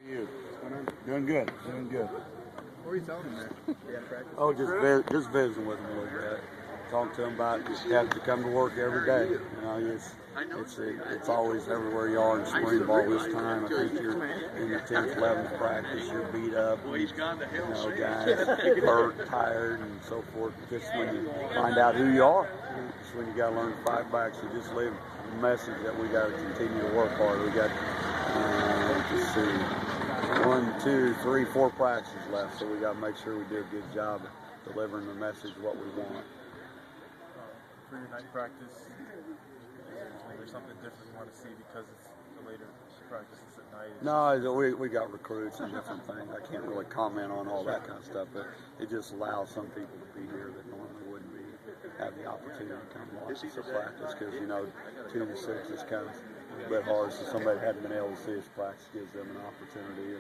You doing good? Doing good. What were you telling him there? You had practice? Oh, just visiting with him a little bit. Talk to him about just having to come to work every day. You know, it's always everywhere you are in spring ball this time. I think you're in the 10th, 11th practice. You're beat up. Guys hurt, tired, and so forth. Just when you find out who you are, just when you got to learn to fight back. So just leave a message that we got to continue to work hard. We got let's see. 1, 2, 3, 4 practices left, so we got to make sure we do a good job of delivering the message what we want. For your night practice, is there something different you want to see because it's the later practices at night? No, we got recruits and different things. I can't really comment on all that kind of stuff, but it just allows some people to be here that normally wouldn't have the opportunity to come watch us at practice because 2 to 6 is kind of a bit hard, so somebody hadn't been able to see us practice gives them an opportunity.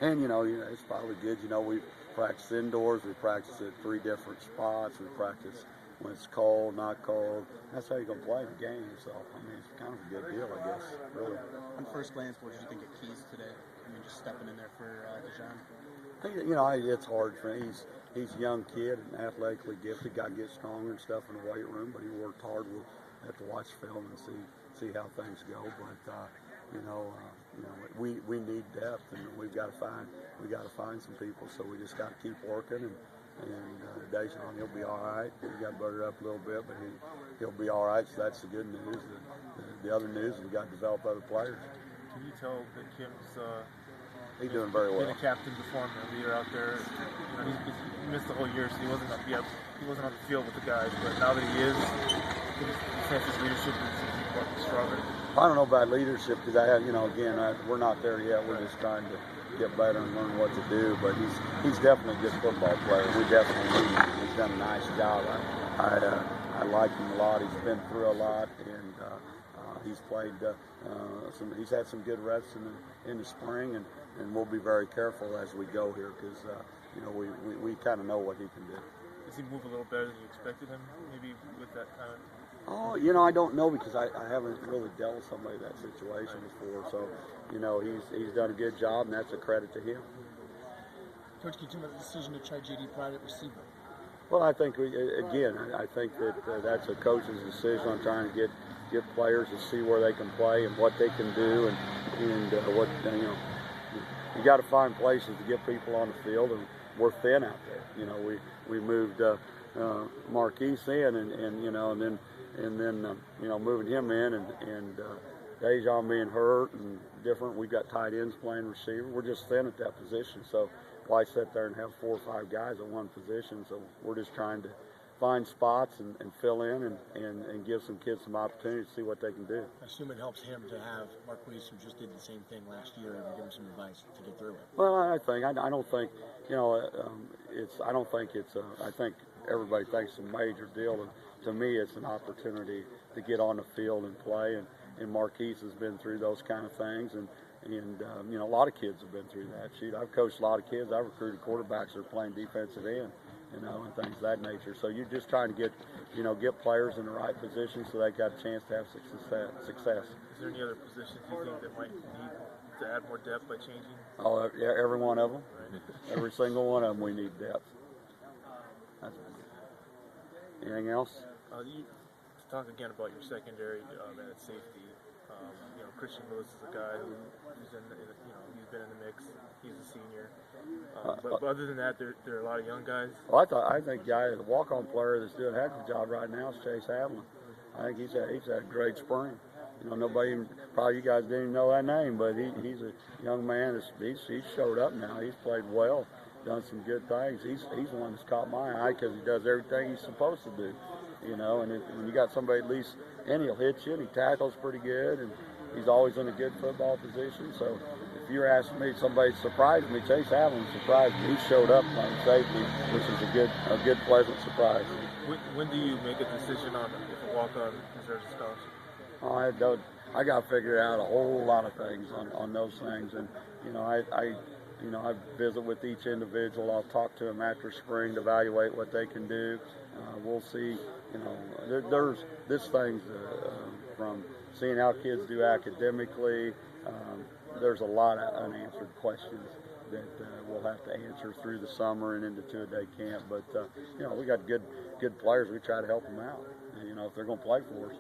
And it's probably good. We practice indoors. We practice at 3 different spots. We practice when it's cold, not cold. That's how you're going to play the game. So, it's kind of a good deal, I guess, really. On first glance, what did you think of Keys today? Just stepping in there for Dijon? It's hard for him. He's a young kid and athletically gifted. Got to get stronger and stuff in the weight room, but he worked hard. We'll have to watch film and see how things go. But we need depth, and we got to find some people. So we just got to keep working, and Dejan, he'll be all right. He got buttered up a little bit, but he'll be all right. So that's the good news. The other news is we got to develop other players. Can you tell that Kim's he's doing very well. Being a captain before him, a leader out there. He missed the whole year, so he wasn't on the field with the guys. But now that he is, he sense his leadership is stronger. I don't know about leadership because we're not there yet. We're just trying to get better and learn what to do. But he's definitely a good football player. We definitely need him. He's done a nice job. I like him a lot. He's been through a lot, and he's played he's had some good reps in the spring, and we'll be very careful as we go here because we kind of know what he can do. Does he move a little better than you expected him? Maybe with that kind of. Oh, I don't know because I haven't really dealt with somebody in that situation before. So, he's done a good job, and that's a credit to him. Coach, can you tell me the decision to try J.D. Private receiver? Well, I think I think that that's a coach's decision on trying to get players to see where they can play and what they can do, and what you got to find places to get people on the field, and we're thin out there. We moved Marquise in, and then moving him in, and Dejan being hurt and different. We got tight ends playing receiver. We're just thin at that position, so why sit there and have 4 or 5 guys at one position? So we're just trying to find spots and fill in and give some kids some opportunity to see what they can do. I assume it helps him to have Marquise, who just did the same thing last year, and give him some advice to get through it. Well, I don't think I think everybody thinks it's a major deal, and to me it's an opportunity to get on the field and play, and Marquise has been through those kind of things, and a lot of kids have been through that. Shoot, I've coached a lot of kids. I've recruited quarterbacks that are playing defensive end, and things of that nature. So you're just trying to get players in the right position so they got a chance to have success. Is there any other positions you think that might need to add more depth by changing? Oh, yeah, every one of them. Right. Every single one of them, we need depth. Anything else? To talk again about your secondary and at safety. Christian Lewis is a guy who's he's been in the mix. He's a senior. But other than that, there are a lot of young guys. Well, I think the walk-on player that's doing a heck of a job right now is Chase Havlin. I think he's had a great spring. Probably you guys didn't even know that name, but he's a young man. He's showed up now. He's played well, done some good things. He's the one that's caught my eye because he does everything he's supposed to do. And when you got somebody at least, and he'll hit you, and he tackles pretty good, and he's always in a good football position. So if you're asking me, somebody surprised me. Chase Havlin surprised me. He showed up playing safety, which is a good, pleasant surprise. When do you make a decision on if a walk-on deserves a scholarship? I got to figure out a whole lot of things on those things, and I visit with each individual. I'll talk to them after spring to evaluate what they can do. We'll see. There's things from seeing how kids do academically, there's a lot of unanswered questions that we'll have to answer through the summer and into two-a-day camp. But you know, we got good players. We try to help them out. And, you know, if they're going to play for us,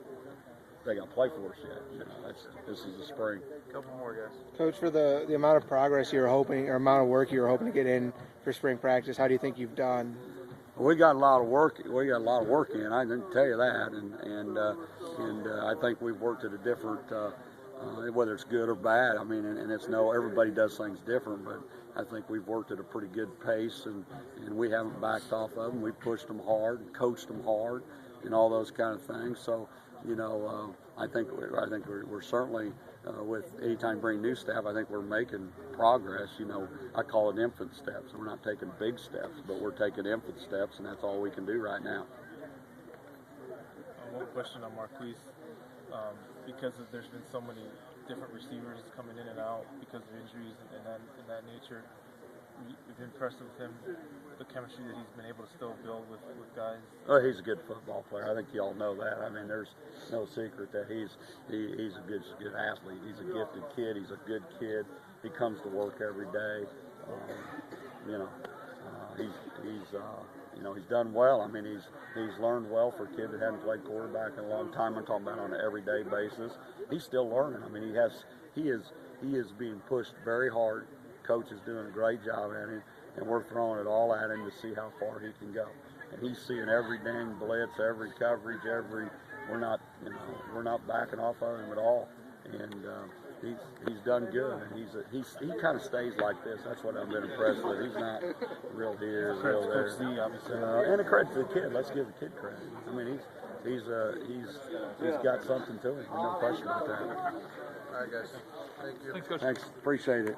they got to play for us yet. You know, this is the spring. A couple more guys. Coach, for the amount of progress you're hoping, or amount of work you're hoping to get in for spring practice, how do you think you've done? We got a lot of work. We got a lot of work in. I can tell you that, and I think we've worked at a different, whether it's good or bad. I mean, and it's everybody does things different, but I think we've worked at a pretty good pace, and we haven't backed off of them. We pushed them hard, and coached them hard, and all those kind of things. So, you know, I think we're certainly with anytime bring new staff, I think we're making progress. You know, I call it infant steps. We're not taking big steps, but we're taking infant steps, and that's all we can do right now. One question on Marquise, because there's been so many different receivers coming in and out because of injuries and that nature. You've been impressed with him, the chemistry that he's been able to still build with guys. Oh, he's a good football player. I think you all know that. I mean, there's no secret that he's a good athlete. He's a gifted kid. He's a good kid. He comes to work every day. You know, he's done well. I mean, he's learned well for a kid that hadn't played quarterback in a long time. I'm talking about on an everyday basis. He's still learning. I mean, he is being pushed very hard. Coach is doing a great job at him, and we're throwing it all at him to see how far he can go. And he's seeing every dang blitz, every coverage, we're not backing off of him at all. And he's done good. And he kind of stays like this. That's what I've been impressed with. He's not real here, real there. And a credit to the kid. Let's give the kid credit. I mean, he's got something to him. No question about that. All right, guys. Thank you. Thanks, Coach. Thanks. Appreciate it.